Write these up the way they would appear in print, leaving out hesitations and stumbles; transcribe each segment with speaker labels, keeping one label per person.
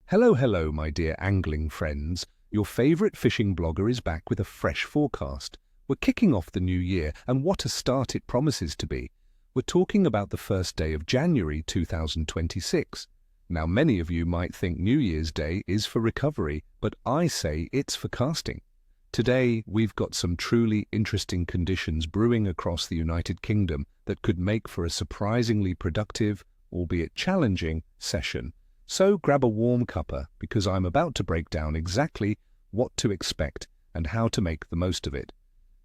Speaker 1: Hello, hello, my dear angling friends. Your favorite fishing blogger is back with a fresh forecast. We're kicking off the new year, and what a start it promises to be. We're talking about the first day of January 2026. Now, many of you might think New Year's Day is for recovery, but I say it's for casting. Today, we've got some truly interesting conditions brewing across the United Kingdom that could make for a surprisingly productive, albeit challenging, session. So grab a warm cuppa, because I'm about to break down exactly what to expect and how to make the most of it.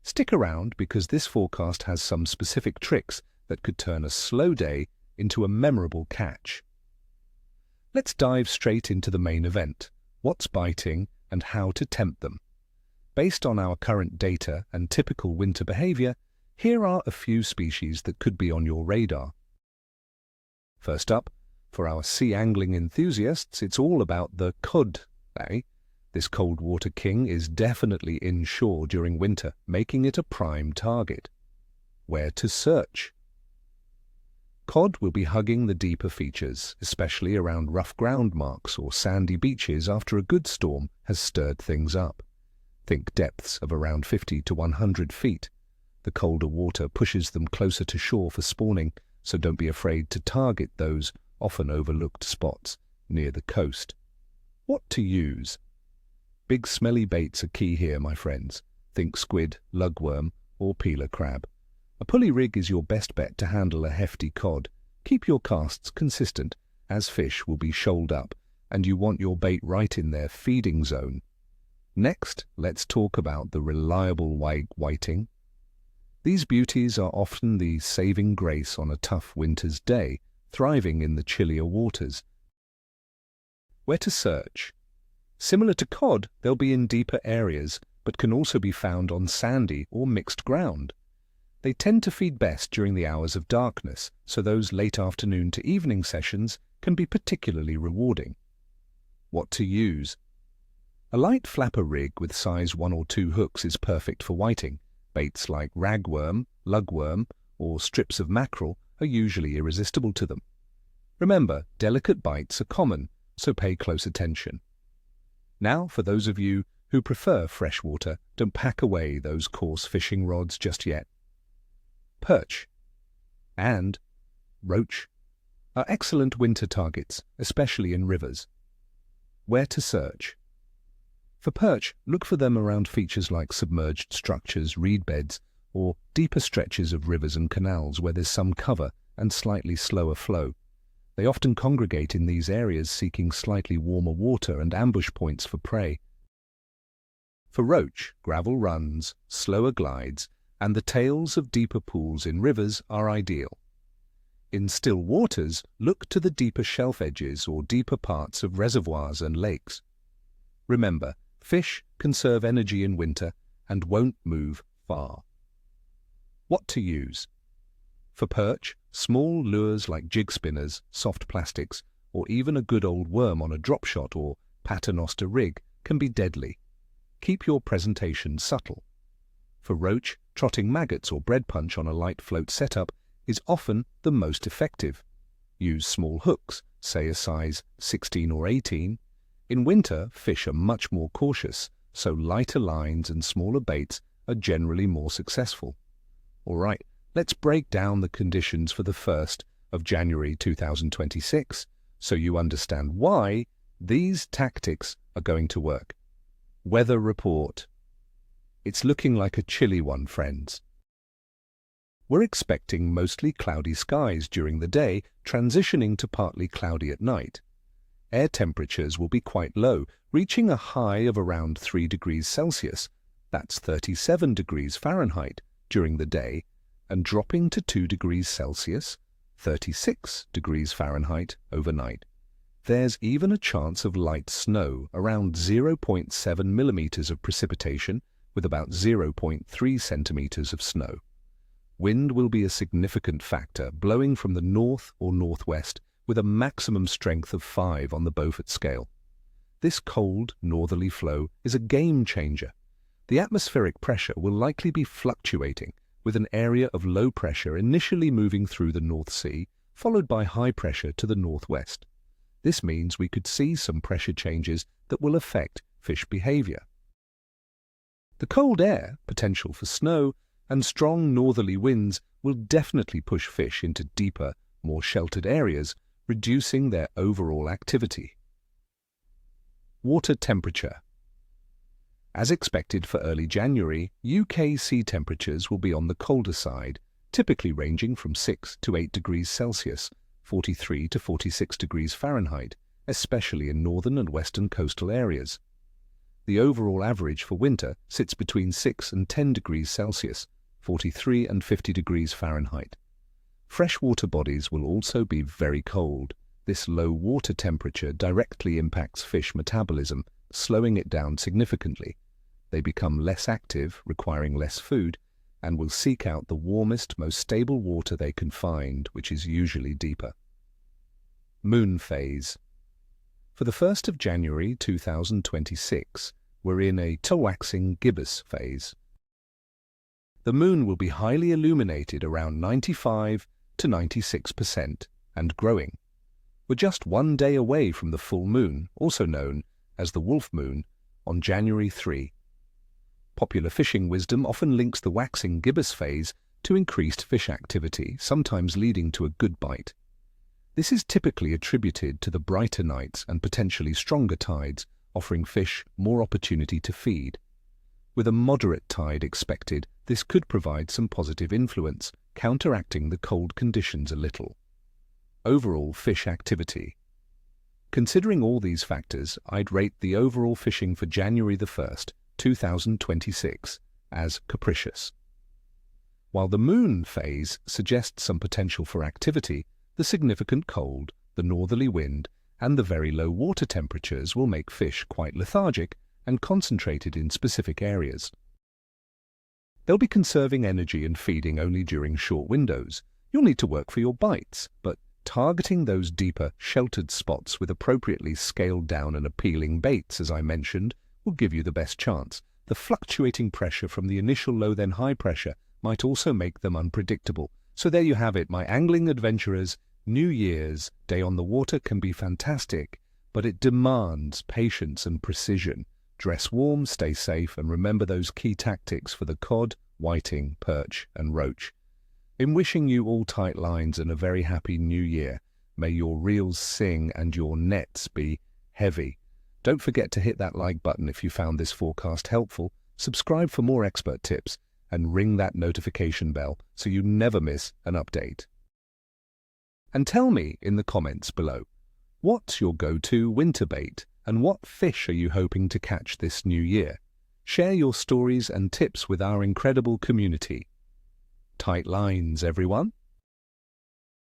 Speaker 1: Stick around, because this forecast has some specific tricks that could turn a slow day into a memorable catch. Let's dive straight into the main event: what's biting and how to tempt them. Based on our current data and typical winter behavior, here are a few species that could be on your radar. First up, for our sea angling enthusiasts, it's all about the cod, This cold water king is definitely inshore during winter, making it a prime target. Where to search? Cod will be hugging the deeper features, especially around rough ground marks or sandy beaches after a good storm has stirred things up. Think depths of around 50 to 100 feet. The colder water pushes them closer to shore for spawning, so don't be afraid to target those often overlooked spots near the coast. What to use? Big smelly baits are key here, my friends. Think squid, lugworm, or peeler crab. A pulley rig is your best bet to handle a hefty cod. Keep your casts consistent, as fish will be shoaled up, and you want your bait right in their feeding zone. Next, let's talk about the reliable whiting. These beauties are often the saving grace on a tough winter's day, thriving in the chillier waters. Where to search? Similar to cod, they'll be in deeper areas, but can also be found on sandy or mixed ground. They tend to feed best during the hours of darkness, so those late afternoon to evening sessions can be particularly rewarding. What to use? A light flapper rig with size 1 or 2 hooks is perfect for whiting. Baits like ragworm, lugworm, or strips of mackerel are usually irresistible to them. Remember, delicate bites are common, so pay close attention. Now, for those of you who prefer freshwater, don't pack away those coarse fishing rods just yet. Perch and roach are excellent winter targets, especially in rivers. Where to search? For perch, look for them around features like submerged structures, reed beds, or deeper stretches of rivers and canals where there's some cover and slightly slower flow. They often congregate in these areas, seeking slightly warmer water and ambush points for prey. For roach, gravel runs, slower glides, and the tails of deeper pools in rivers are ideal. In still waters, look to the deeper shelf edges or deeper parts of reservoirs and lakes. Remember, fish conserve energy in winter and won't move far. What to use? For perch, small lures like jig spinners, soft plastics, or even a good old worm on a drop shot or paternoster rig can be deadly. Keep your presentation subtle. For roach, trotting maggots or bread punch on a light float setup is often the most effective. Use small hooks, say a size 16 or 18. In winter, fish are much more cautious, so lighter lines and smaller baits are generally more successful. All right, let's break down the conditions for the 1st of January 2026 so you understand why these tactics are going to work. Weather report. It's looking like a chilly one, friends. We're expecting mostly cloudy skies during the day, transitioning to partly cloudy at night. Air temperatures will be quite low, reaching a high of around 3 degrees Celsius, that's 37 degrees Fahrenheit, during the day, and dropping to 2 degrees Celsius, 36 degrees Fahrenheit, overnight. There's even a chance of light snow, around 0.7 millimeters of precipitation, with about 0.3 centimeters of snow. Wind will be a significant factor, blowing from the north or northwest, with a maximum strength of 5 on the Beaufort scale. This cold, northerly flow is a game changer. The atmospheric pressure will likely be fluctuating, with an area of low pressure initially moving through the North Sea, followed by high pressure to the northwest. This means we could see some pressure changes that will affect fish behavior. The cold air, potential for snow, and strong northerly winds will definitely push fish into deeper, more sheltered areas, reducing their overall activity. Water temperature. As expected for early January, UK sea temperatures will be on the colder side, typically ranging from 6 to 8 degrees Celsius, 43 to 46 degrees Fahrenheit, especially in northern and western coastal areas. The overall average for winter sits between 6 and 10 degrees Celsius, 43 and 50 degrees Fahrenheit. Freshwater bodies will also be very cold. This low water temperature directly impacts fish metabolism, slowing it down significantly. They become less active, requiring less food, and will seek out the warmest, most stable water they can find, which is usually deeper. Moon phase. For the 1st of January 2026, we're in a waxing gibbous phase. The moon will be highly illuminated around 95 to 96% and growing. We're just one day away from the full moon, also known as the wolf moon, on January 3. Popular fishing wisdom often links the waxing gibbous phase to increased fish activity, sometimes leading to a good bite. This is typically attributed to the brighter nights and potentially stronger tides, offering fish more opportunity to feed. With a moderate tide expected, this could provide some positive influence, counteracting the cold conditions a little. Overall fish activity. Considering all these factors, I'd rate the overall fishing for January 1st, 2026 as capricious. While the moon phase suggests some potential for activity, the significant cold, the northerly wind, and the very low water temperatures will make fish quite lethargic and concentrated in specific areas. They'll be conserving energy and feeding only during short windows. You'll need to work for your bites, but targeting those deeper, sheltered spots with appropriately scaled down and appealing baits, as I mentioned, will give you the best chance. The fluctuating pressure from the initial low then high pressure might also make them unpredictable. So there you have it, my angling adventurers. New Year's Day on the water can be fantastic, but it demands patience and precision. Dress warm, stay safe, and remember those key tactics for the cod, whiting, perch, and roach. In wishing you all tight lines and a very happy new year, may your reels sing and your nets be heavy. Don't forget to hit that like button if you found this forecast helpful, subscribe for more expert tips, and ring that notification bell so you never miss an update. And tell me in the comments below, what's your go-to winter bait and what fish are you hoping to catch this new year? Share your stories and tips with our incredible community. Tight lines, everyone.